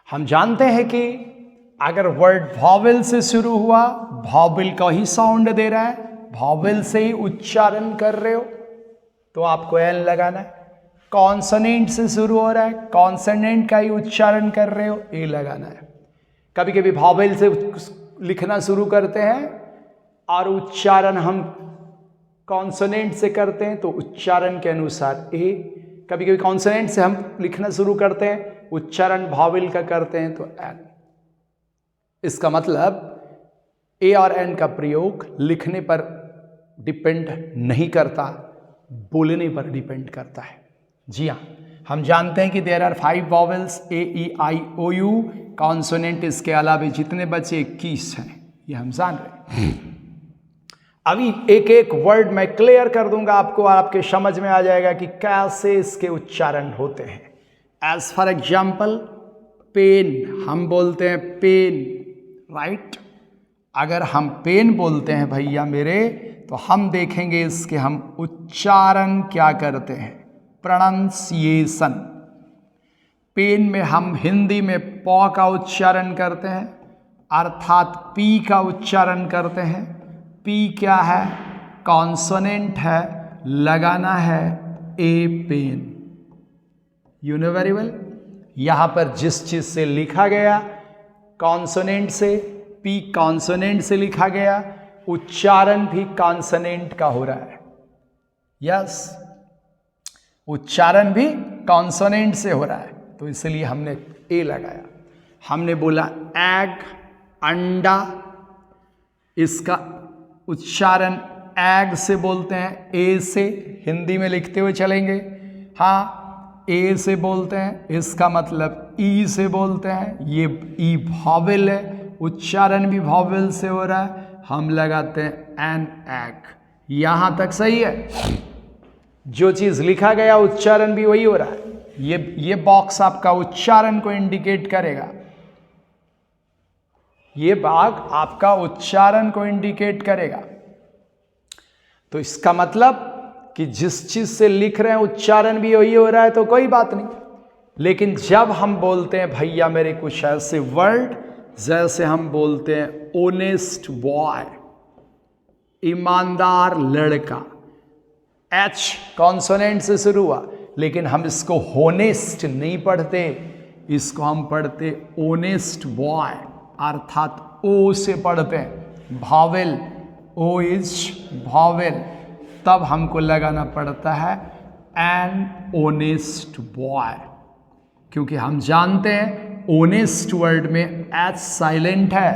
हम जानते हैं कि अगर वर्ड वॉवेल से शुरू हुआ, वॉवेल का ही साउंड दे रहा है, वॉवेल से ही उच्चारण कर रहे हो तो आपको एन लगाना है। कॉन्सोनेंट से शुरू हो रहा है, कॉन्सोनेंट का ही उच्चारण कर रहे हो, ए लगाना है। कभी कभी वॉवेल से लिखना शुरू करते हैं और उच्चारण हम कॉन्सोनेंट से करते हैं तो उच्चारण के अनुसार ए। कभी कभी कॉन्सोनेंट से हम लिखना शुरू करते हैं, उच्चारण वॉवेल का करते हैं तो एन। इसका मतलब ए और एन का प्रयोग लिखने पर डिपेंड नहीं करता, बोलने पर डिपेंड करता है। जी हाँ, हम जानते हैं कि there are 5 vowels A E I O U. Consonant इसके अलावा जितने बचे 21 हैं, ये हम जान रहे हैं। अभी एक एक वर्ड मैं क्लियर कर दूंगा आपको और आपके समझ में आ जाएगा कि कैसे इसके उच्चारण होते हैं। एज फॉर एग्जाम्पल, पेन, हम बोलते हैं पेन, राइट। अगर हम पेन बोलते हैं भैया मेरे, तो हम देखेंगे इसके हम उच्चारण क्या करते हैं, प्रोनाउंसिएशन। पेन में हम हिंदी में प का उच्चारण करते हैं, अर्थात पी का उच्चारण करते हैं। पी क्या है, कॉन्सोनेंट है, लगाना है a pen. You know very well. यहां पर जिस चीज से लिखा गया कॉन्सोनेंट से, पी कॉन्सोनेंट से लिखा गया, उच्चारण भी कॉन्सोनेंट का हो रहा है। यस, उच्चारण भी कॉन्सोनेंट से हो रहा है, तो इसलिए हमने ए लगाया। हमने बोला एग, अंडा, इसका उच्चारण एग से बोलते हैं, ए से हिंदी में लिखते हुए चलेंगे। हाँ, ए से बोलते हैं, इसका मतलब ई से बोलते हैं। ये ई वॉवेल है, उच्चारण भी वॉवेल से हो रहा है, हम लगाते हैं एन, एग। यहां तक सही है। जो चीज लिखा गया उच्चारण भी वही हो रहा है। ये बॉक्स आपका उच्चारण को इंडिकेट करेगा, ये भाग आपका उच्चारण को इंडिकेट करेगा। तो इसका मतलब कि जिस चीज से लिख रहे हैं उच्चारण भी वही हो रहा है तो कोई बात नहीं। लेकिन जब हम बोलते हैं भैया मेरे कुछ ऐसे वर्ड, जैसे हम बोलते हैं ऑनेस्ट बॉय, ईमानदार लड़का, एच कॉन्सोनेंट से शुरू हुआ, लेकिन हम इसको होनेस्ट नहीं पढ़ते, इसको हम पढ़ते ऑनेस्ट बॉय, अर्थात ओ से पढ़ते हैं, वॉवेल, ओ इज वॉवेल। तब हमको लगाना पड़ता है एन ऑनेस्ट बॉय, क्योंकि हम जानते हैं ऑनेस्ट वर्ड में एच साइलेंट है,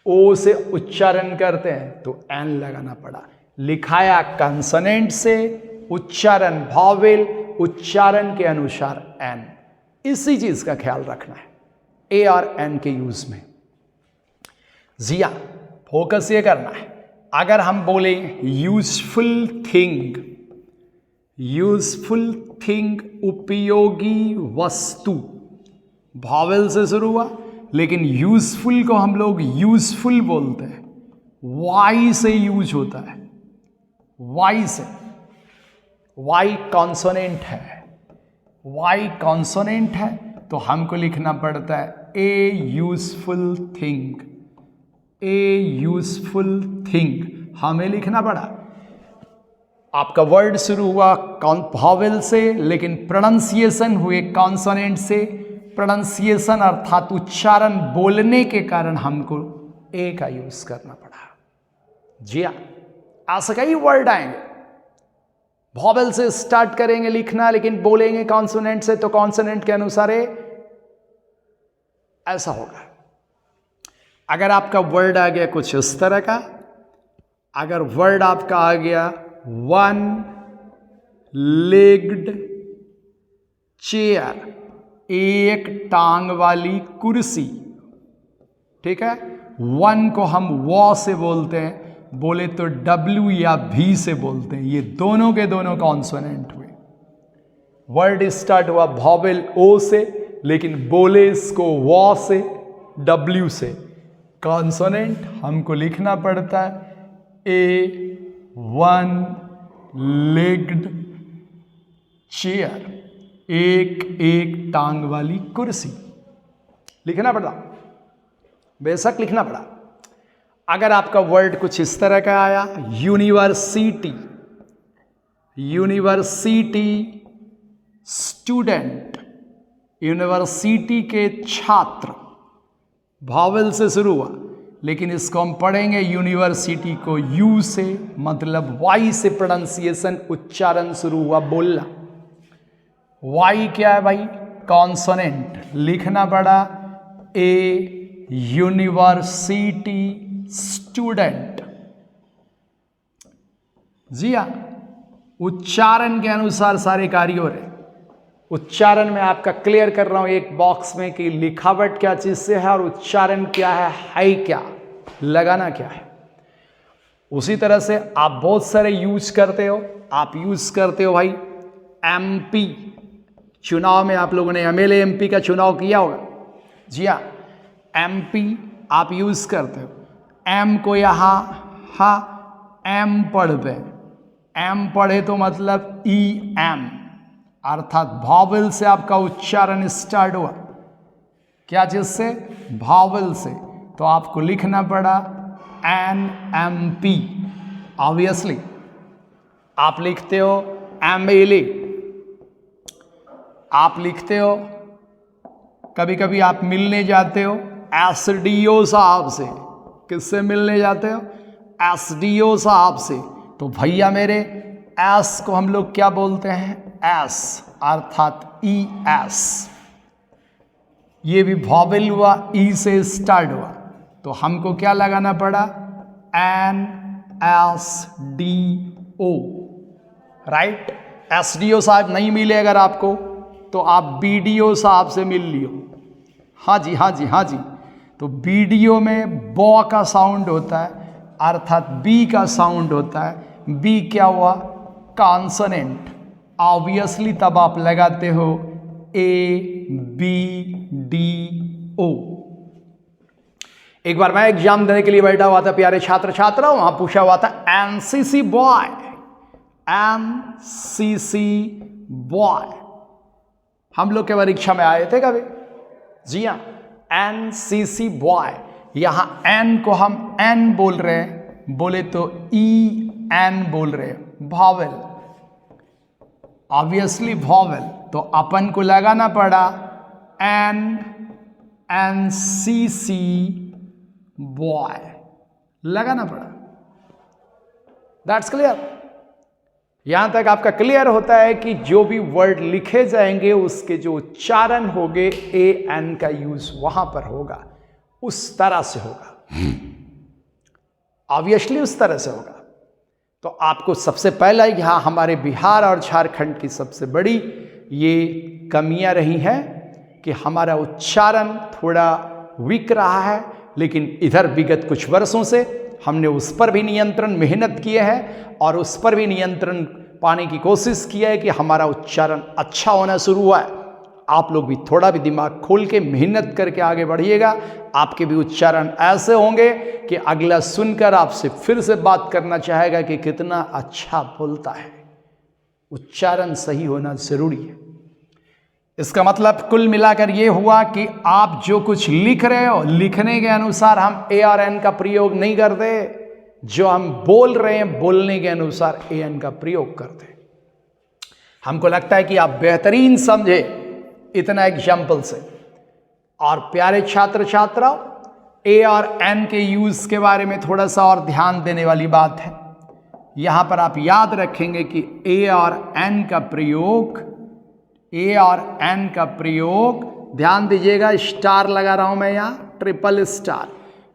ओ से उच्चारण करते हैं तो एन लगाना पड़ा। लिखाया कंसोनेंट से, उच्चारण वॉवेल, उच्चारण के अनुसार एन। इसी चीज का ख्याल रखना है ए और एन के यूज में। जिया, फोकस ये करना है। अगर हम बोले यूजफुल थिंग, यूजफुल थिंग उपयोगी वस्तु, वॉवेल से शुरू हुआ, लेकिन यूजफुल को हम लोग यूजफुल बोलते हैं, वाई से यूज होता है, वाई से। वाई कॉन्सोनेंट है, वाई कॉन्सोनेंट है तो हमको लिखना पड़ता है ए यूजफुल थिंग, ए यूजफुल थिंग हमें लिखना पड़ा। आपका वर्ड शुरू हुआ वॉवेल से, लेकिन प्रोनाउंसिएशन हुए कॉन्सोनेंट से। प्रोनाउंसिएशन अर्थात उच्चारण बोलने के कारण हमको ए का यूज करना पड़ा। जी हाँ, ऐसे कई वर्ड आएंगे, वॉवेल से स्टार्ट करेंगे लिखना, लेकिन बोलेंगे कॉन्सोनेंट से, तो कॉन्सोनेंट के अनुसार ए, ऐसा होगा। अगर आपका वर्ड आ गया कुछ इस तरह का, अगर वर्ड आपका आ गया वन लेग्ड चेयर, एक टांग वाली कुर्सी, ठीक है। वन को हम वॉ से बोलते हैं, बोले तो डब्ल्यू या भी से बोलते हैं, ये दोनों के दोनों कॉन्सोनेंट हुए। वर्ड स्टार्ट हुआ वॉवेल ओ से, लेकिन बोले इसको वॉ से, डब्ल्यू से। कॉन्सोनेंट हमको लिखना पड़ता है ए वन लेग्ड चेयर, एक एक टांग वाली कुर्सी। लिखना पड़ा, बेशक लिखना पड़ा। अगर आपका वर्ड कुछ इस तरह का आया, यूनिवर्सिटी, यूनिवर्सिटी स्टूडेंट, यूनिवर्सिटी के छात्र, भावल से शुरू हुआ, लेकिन इसको हम पढ़ेंगे यूनिवर्सिटी को यू से, मतलब वाई से प्रोनाउंसिएशन, उच्चारण शुरू हुआ, बोलना। वाई क्या है भाई? कॉन्सोनेंट। लिखना पड़ा ए यूनिवर्सिटी स्टूडेंट। जी हाँ, उच्चारण के अनुसार सारे कार्य हो रहे। उच्चारण में आपका क्लियर कर रहा हूं एक बॉक्स में कि लिखावट क्या चीज से है और उच्चारण क्या है क्या, लगाना क्या है। उसी तरह से आप बहुत सारे यूज करते हो। आप यूज करते हो भाई एमपी, चुनाव में आप लोगों ने एमएलए एमपी का चुनाव किया होगा। जी हाँ, एमपी आप यूज करते हो। एम को यहां एम पढ़ पे, एम पढ़े तो मतलब ई एम, अर्थात भावल से आपका उच्चारण स्टार्ट हुआ। क्या चीज से? भावल से। तो आपको लिखना पड़ा एन एम पी। ऑब्वियसली आप लिखते हो एमएलए, आप लिखते हो, कभी कभी आप मिलने जाते हो एसडीओ साहब से। किससे मिलने जाते हो? एसडीओ साहब से। तो भैया मेरे, एस को हम लोग क्या बोलते हैं? एस, अर्थात ई एस। ये भी वॉवेल हुआ, ई से स्टार्ट हुआ। तो हमको क्या लगाना पड़ा? N S D O, right. SDO साहब नहीं मिले अगर आपको, तो आप बीडीओ साहब से मिल लियो। हाँ जी, हाँ जी, हाँ जी। तो बीडीओ में बॉ का साउंड होता है, अर्थात बी का साउंड होता है। बी क्या हुआ? कॉन्सोनेंट। ऑब्वियसली तब आप लगाते हो ए बी डी ओ। एक बार मैं एग्जाम देने के लिए बैठा हुआ था प्यारे छात्र छात्राओं, वहां पूछा हुआ था एनसीसी बॉय, एनसीसी बॉय। हम लोग के परीक्षा में आए थे कभी? जी हाँ, एनसीसी बॉय। यहां एन को हम एन बोल रहे हैं, बोले तो ई एन बोल रहे हैं, वॉवेल, ऑब्वियसली वॉवेल। तो अपन को लगाना पड़ा एन एनसीसी बॉय, लगाना पड़ा। That's clear. यहां तक आपका क्लियर होता है कि जो भी वर्ड लिखे जाएंगे उसके जो उच्चारण होंगे ए एन का यूज वहां पर होगा, उस तरह से होगा, ऑब्वियसली उस तरह से होगा। तो आपको सबसे पहला यहां हमारे बिहार और झारखंड की सबसे बड़ी ये कमियां रही हैं कि हमारा उच्चारण थोड़ा वीक रहा है, लेकिन इधर विगत कुछ वर्षों से हमने उस पर भी नियंत्रण मेहनत किए हैं और उस पर भी नियंत्रण पाने की कोशिश किया है कि हमारा उच्चारण अच्छा होना शुरू हुआ है। आप लोग भी थोड़ा भी दिमाग खोल के मेहनत करके आगे बढ़िएगा, आपके भी उच्चारण ऐसे होंगे कि अगला सुनकर आपसे फिर से बात करना चाहेगा कि कितना अच्छा बोलता है। उच्चारण सही होना जरूरी है। इसका मतलब कुल मिलाकर ये हुआ कि आप जो कुछ लिख रहे हो, लिखने के अनुसार हम ए और एन का प्रयोग नहीं करते, जो हम बोल रहे हैं बोलने के अनुसार ए एन का प्रयोग करते। हमको लगता है कि आप बेहतरीन समझे इतना एग्जाम्पल से। और प्यारे छात्र छात्राओं, ए और एन के यूज के बारे में थोड़ा सा और ध्यान देने वाली बात है। यहां पर आप याद रखेंगे कि ए और एन का प्रयोग, ए और एन का प्रयोग, ध्यान दीजिएगा, स्टार लगा रहा हूं मैं यहां, ट्रिपल स्टार।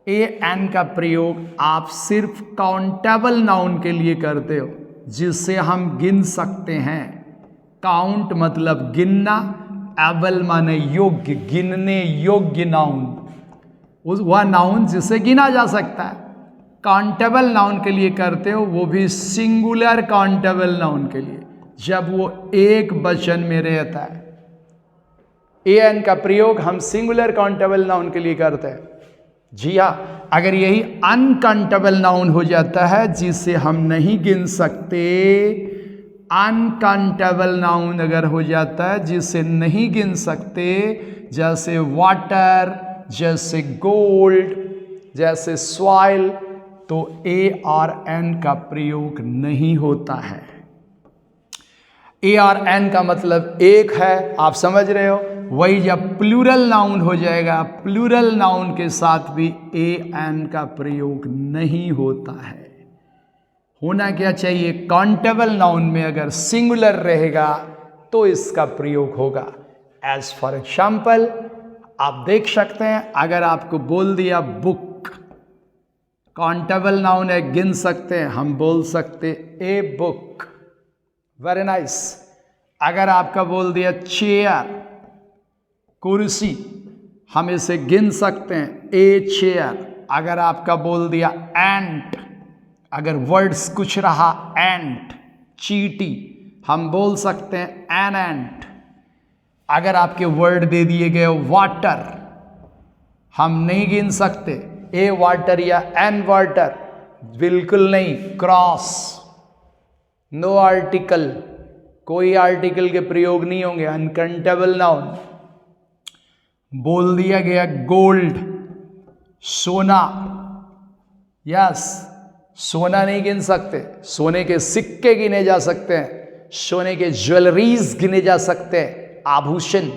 ए एन का प्रयोग आप सिर्फ काउंटेबल नाउन के लिए करते हो, जिससे हम गिन सकते हैं। काउंट मतलब गिनना, एबल माने योग्य, गिनने योग्य नाउन, वह नाउन जिसे गिना जा सकता है। काउंटेबल नाउन के लिए करते हो, वो भी सिंगुलर काउंटेबल नाउन के लिए, जब वो एक वचन में रहता है। ए एन का प्रयोग हम सिंगुलर काउंटेबल नाउन के लिए करते हैं। जी हाँ, अगर यही अनकाउंटेबल नाउन हो जाता है जिसे हम नहीं गिन सकते, अनकाउंटेबल नाउन अगर हो जाता है जिसे नहीं गिन सकते, जैसे वाटर, जैसे गोल्ड, जैसे सॉइल, तो ए और एन का प्रयोग नहीं होता है। ए और एन का मतलब एक है, आप समझ रहे हो। वही जब प्लूरल नाउन हो जाएगा, प्लूरल नाउन के साथ भी ए एन का प्रयोग नहीं होता है। होना क्या चाहिए, काउंटेबल नाउन में अगर सिंगुलर रहेगा तो इसका प्रयोग होगा। एज फॉर एग्जाम्पल आप देख सकते हैं, अगर आपको बोल दिया बुक, काउंटेबल नाउन है, गिन सकते हैं, हम बोल सकते ए बुक, वेरी नाइस। अगर आपका बोल दिया चेयर, कुर्सी, हम इसे गिन सकते हैं ए चेयर। अगर आपका बोल दिया एंट, अगर वर्ड्स कुछ रहा एंट, चींटी, हम बोल सकते हैं एन एंट। अगर आपके वर्ड दे दिए गए वाटर, हम नहीं गिन सकते ए वाटर या एन वाटर, बिल्कुल नहीं। क्रॉस, नो आर्टिकल, कोई आर्टिकल के प्रयोग नहीं होंगे, अनकाउंटेबल नाउन। बोल दिया गया गोल्ड, सोना, यस, सोना नहीं गिन सकते, सोने के सिक्के गिने जा सकते हैं, सोने के ज्वेलरीज गिने जा सकते हैं, आभूषण,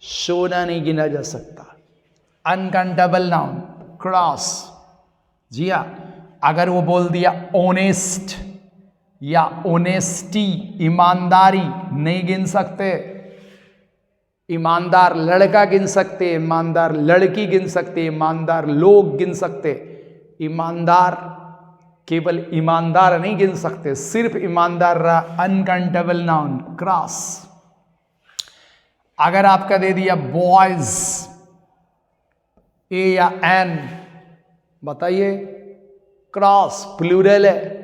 सोना नहीं गिना जा सकता। Uncountable noun, cross. जी हाँ, अगर वो बोल दिया ऑनेस्ट या ऑनेस्टी, ईमानदारी, नहीं गिन सकते। ईमानदार लड़का गिन सकते, ईमानदार लड़की गिन सकते, ईमानदार लोग गिन सकते। ईमानदार, केवल ईमानदार नहीं गिन सकते, सिर्फ ईमानदार रहा, अनकाउंटेबल नाउन, क्रॉस। अगर आपका दे दिया बॉयज, ए या एन, बताइए, क्रॉस, प्लूरल है।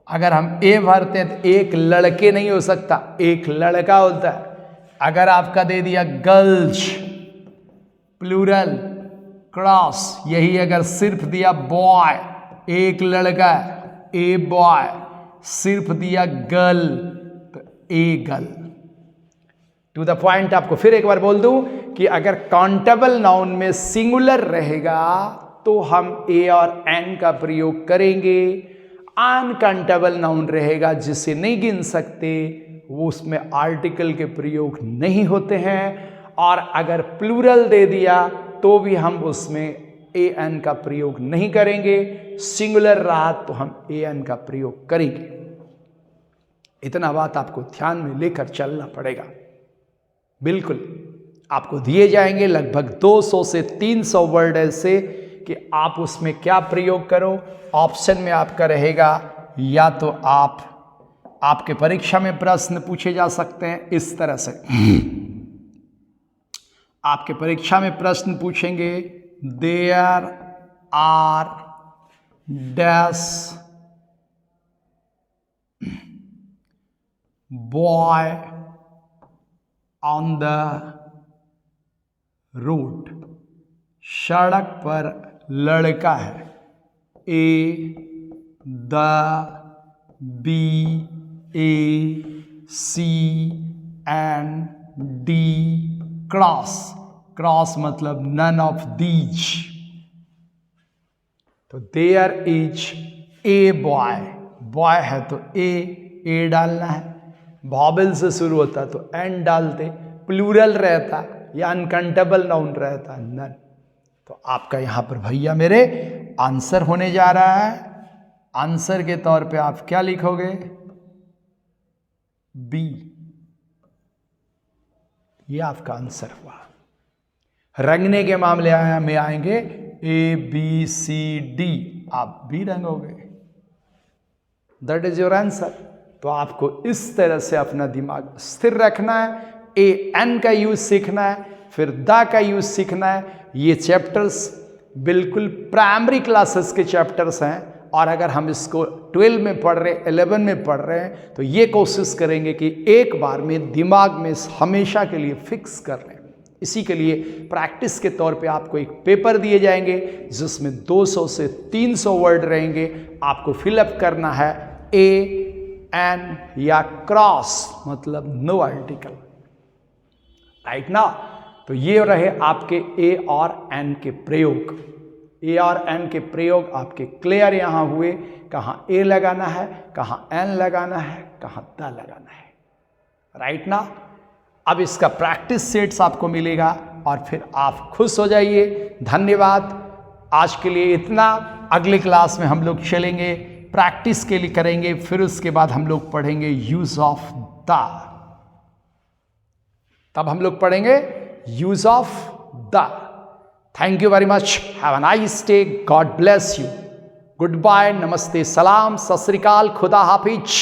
अगर हम ए भरते हैं तो एक लड़के नहीं हो सकता, एक लड़का होता है। अगर आपका दे दिया गर्ल्स, प्लूरल, क्रॉस। यही अगर सिर्फ दिया बॉय, एक लड़का, ए बॉय, सिर्फ दिया गर्ल तो a girl. To the point आपको फिर एक बार बोल दूं कि अगर काउंटेबल नाउन में सिंगुलर रहेगा तो हम ए और एन का प्रयोग करेंगे। अनकाउंटेबल नाउन रहेगा जिसे नहीं गिन सकते, वो उसमें आर्टिकल के प्रयोग नहीं होते हैं। और अगर प्लूरल दे दिया तो भी हम उसमें ए एन का प्रयोग नहीं करेंगे। सिंगुलर रहा तो हम ए एन का प्रयोग करेंगे। इतना बात आपको ध्यान में लेकर चलना पड़ेगा। बिल्कुल आपको दिए जाएंगे लगभग 200 से 300 वर्ड ऐसे कि आप उसमें क्या प्रयोग करो। ऑप्शन में आपका रहेगा, या तो आपके परीक्षा में प्रश्न पूछे जा सकते हैं इस तरह से। आपके परीक्षा में प्रश्न पूछेंगे, there are dash boy on the road, सड़क पर लड़का है। A, the, B, A, C, and D, cross. Cross मतलब नन ऑफ दीज। तो there is a boy, boy है तो ए डालना है। वॉवेल से शुरू होता तो एन डालते, प्लूरल रहता या अनकाउंटेबल नाउन रहता नन। तो आपका यहां पर भैया मेरे आंसर होने जा रहा है। आंसर के तौर पे आप क्या लिखोगे? बी। ये आपका आंसर हुआ। रंगने के मामले में आएंगे ए बी सी डी, आप बी रंगोगे। That is your answer. तो आपको इस तरह से अपना दिमाग स्थिर रखना है। ए एन का यूज सीखना है, फिर द का यूज सीखना है। ये चैप्टर्स बिल्कुल प्राइमरी क्लासेस के चैप्टर्स हैं, और अगर हम इसको 12 में पढ़ रहे, 11 में पढ़ रहे हैं, तो ये कोशिश करेंगे कि एक बार में दिमाग में हमेशा के लिए फिक्स कर लें। इसी के लिए प्रैक्टिस के तौर पे आपको एक पेपर दिए जाएंगे जिसमें 200 से 300 वर्ड रहेंगे। आपको फिलअप करना है। ए एन या क्रॉस मतलब नो आर्टिकल, राइट ना। तो ये रहे आपके ए और एन के प्रयोग। ए और एन के प्रयोग आपके क्लियर यहां हुए, कहां ए लगाना है, कहां एन लगाना है, कहां द लगाना है, राइट ना। अब इसका प्रैक्टिस सेट्स आपको मिलेगा और फिर आप खुश हो जाइए। धन्यवाद, आज के लिए इतना। अगली क्लास में हम लोग चलेंगे, प्रैक्टिस के लिए करेंगे, फिर उसके बाद हम लोग पढ़ेंगे यूज ऑफ द। तब हम लोग पढ़ेंगे use of the. Thank you very much, have a nice day, God bless you, good bye, नमस्ते, सलाम, सत श्री अकाल, खुदा हाफिज।